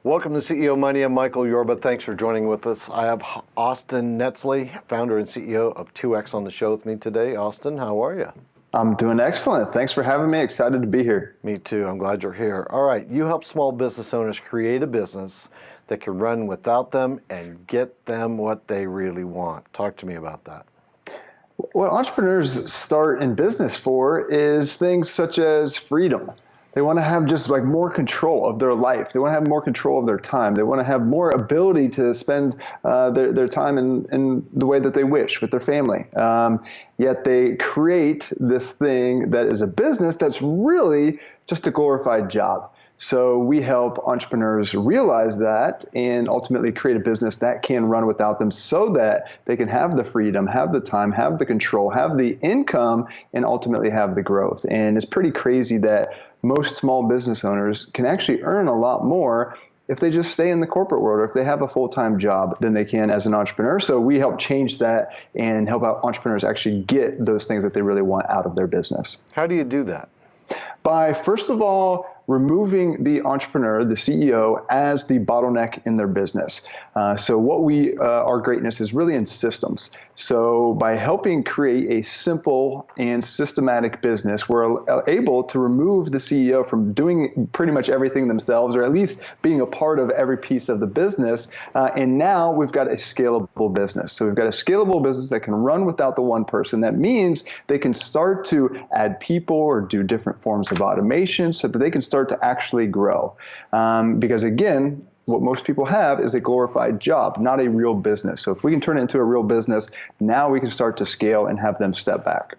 Welcome to CEO Money. I'm Michael Yorba. Thanks for joining with us. I have Austin Netzley, founder and CEO of 2X on the show with me today. Austin, how are you? I'm doing excellent. Thanks for having me. Excited to be here. Me too. I'm glad you're here. All right. You help small business owners create a business that can run without them and get them what they really want. Talk to me about that. What entrepreneurs start in business for is things such as freedom. They want to have just like more control of their life. They want to have more control of their time. They want to have more ability to spend their time in the way that they wish with their family. Yet they create this thing that is a business that's really just a glorified job. So we help entrepreneurs realize that and ultimately create a business that can run without them so that they can have the freedom, have the time, have the control, have the income, and ultimately have the growth. And it's pretty crazy that most small business owners can actually earn a lot more if they just stay in the corporate world or if they have a full-time job than they can as an entrepreneur. So we help change that and help out entrepreneurs actually get those things that they really want out of their business. How do you do that? By, first of all, removing the entrepreneur, the CEO, as the bottleneck in their business. So what our greatness is really in systems. So by helping create a simple and systematic business, we're able to remove the CEO from doing pretty much everything themselves, or at least being a part of every piece of the business. And now we've got a scalable business. So we've got a scalable business that can run without the one person. That means they can start to add people or do different forms of automation so that they can start to actually grow. Because again, what most people have is a glorified job, not a real business. So if we can turn it into a real business, now we can start to scale and have them step back.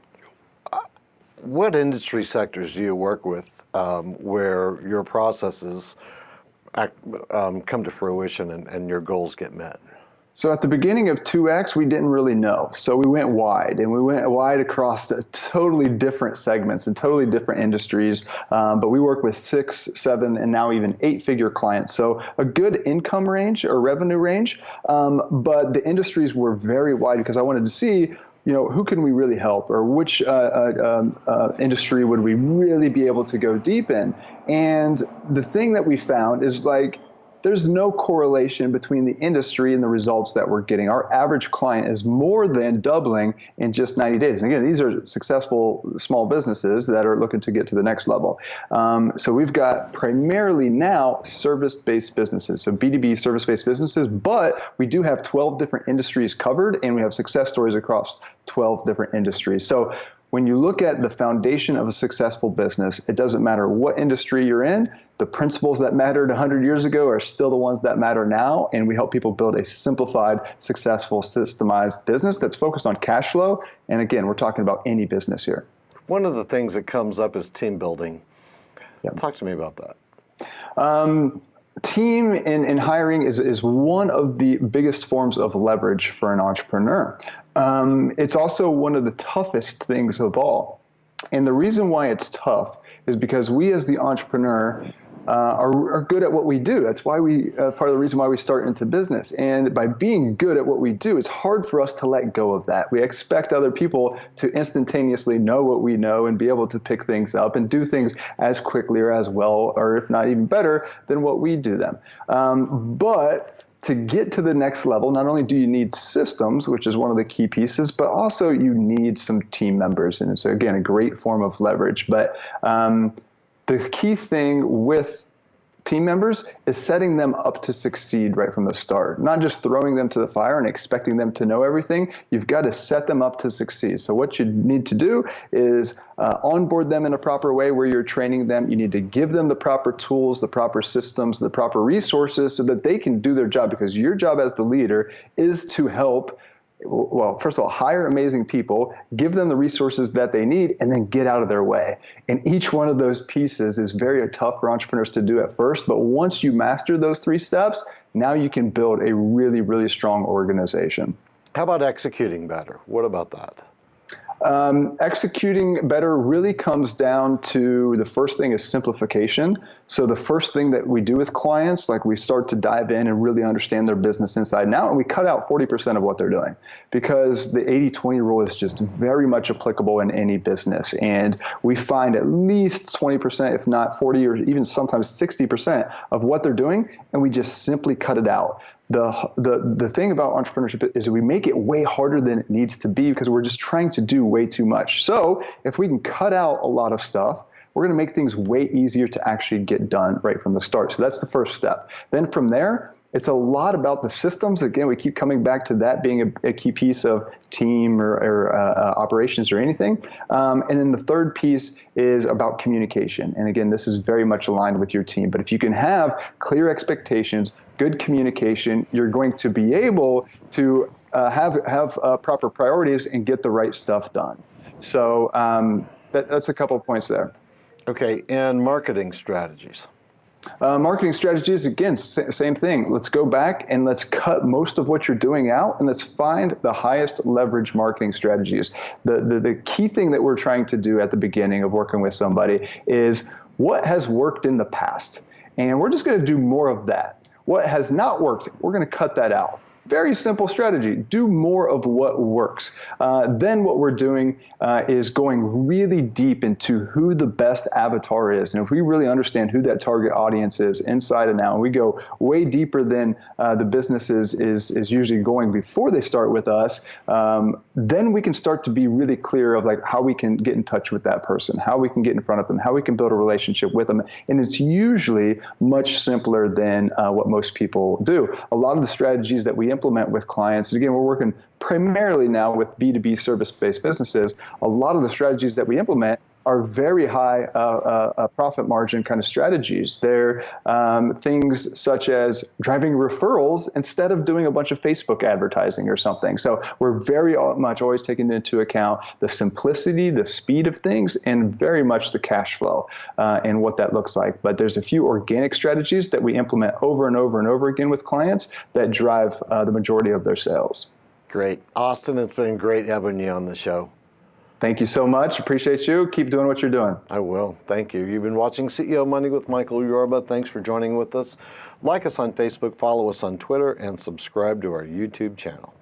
What industry sectors do you work with where your processes come to fruition and your goals get met? So at the beginning of 2X, we didn't really know. So we went wide, and we went wide across the totally different segments and totally different industries. But we work with 6, 7, and now even 8-figure clients. So a good income range or revenue range. But the industries were very wide because I wanted to see, who can we really help, or which industry would we really be able to go deep in? And the thing that we found is there's no correlation between the industry and the results that we're getting. Our average client is more than doubling in just 90 days. And again, these are successful small businesses that are looking to get to the next level. So we've got primarily now service-based businesses, so B2B service-based businesses, but we do have 12 different industries covered, and we have success stories across 12 different industries. So when you look at the foundation of a successful business, it doesn't matter what industry you're in. The principles that mattered 100 years ago are still the ones that matter now, and we help people build a simplified, successful, systemized business that's focused on cash flow. And again, we're talking about any business here. One of the things that comes up is team building. Yep. Talk to me about that. Team and hiring is one of the biggest forms of leverage for an entrepreneur. It's also one of the toughest things of all. And the reason why it's tough is because we as the entrepreneur are good at what we do. That's why part of the reason why we start into business. And by being good at what we do, it's hard for us to let go of that. We expect other people to instantaneously know what we know and be able to pick things up and do things as quickly or as well, or if not even better than what we do them. But to get to the next level, not only do you need systems, which is one of the key pieces, but also you need some team members. And it's, again, a great form of leverage. But the key thing with team members is setting them up to succeed right from the start, not just throwing them to the fire and expecting them to know everything. You've got to set them up to succeed. So what you need to do is onboard them in a proper way where you're training them. You need to give them the proper tools, the proper systems, the proper resources so that they can do their job, because your job as the leader is to help. Well, first of all, hire amazing people, give them the resources that they need, and then get out of their way. And each one of those pieces is very tough for entrepreneurs to do at first. But once you master those 3 steps, now you can build a really, really strong organization. How about executing better? What about that? Executing better really comes down to the first thing is simplification. So the first thing that we do with clients, like we start to dive in and really understand their business inside and out, and we cut out 40% of what they're doing, because the 80-20 rule is just very much applicable in any business. And we find at least 20%, if not 40, or even sometimes 60% of what they're doing, and we just simply cut it out. The thing about entrepreneurship is that we make it way harder than it needs to be because we're just trying to do way too much. So if we can cut out a lot of stuff, we're going to make things way easier to actually get done right from the start. So that's the first step. Then from there, it's a lot about the systems. Again, we keep coming back to that being a key piece of team or operations or anything. And then the third piece is about communication. And again, this is very much aligned with your team. But if you can have clear expectations, good communication, you're going to be able to have proper priorities and get the right stuff done. So that's a couple of points there. Okay, and marketing strategies. Marketing strategies, again, same thing. Let's go back and let's cut most of what you're doing out, and let's find the highest leverage marketing strategies. The key thing that we're trying to do at the beginning of working with somebody is what has worked in the past, and we're just going to do more of that. What has not worked, we're going to cut that out. Very simple strategy. Do more of what works. Then what we're doing is going really deep into who the best avatar is. And if we really understand who that target audience is inside and out, and we go way deeper than the business is usually going before they start with us, then we can start to be really clear of like how we can get in touch with that person, how we can get in front of them, how we can build a relationship with them. And it's usually much simpler than what most people do. A lot of the strategies that we implement with clients, and again, we're working primarily now with B2B service-based businesses. A lot of the strategies that we implement are very high profit margin kind of strategies. They're things such as driving referrals instead of doing a bunch of Facebook advertising or something. So we're very much always taking into account the simplicity, the speed of things, and very much the cash flow and what that looks like. But there's a few organic strategies that we implement over and over and over again with clients that drive the majority of their sales. Great. Austin, it's been great having you on the show. Thank you so much. Appreciate you. Keep doing what you're doing. I will. Thank you. You've been watching CEO Money with Michael Yorba. Thanks for joining with us. Like us on Facebook, follow us on Twitter, and subscribe to our YouTube channel.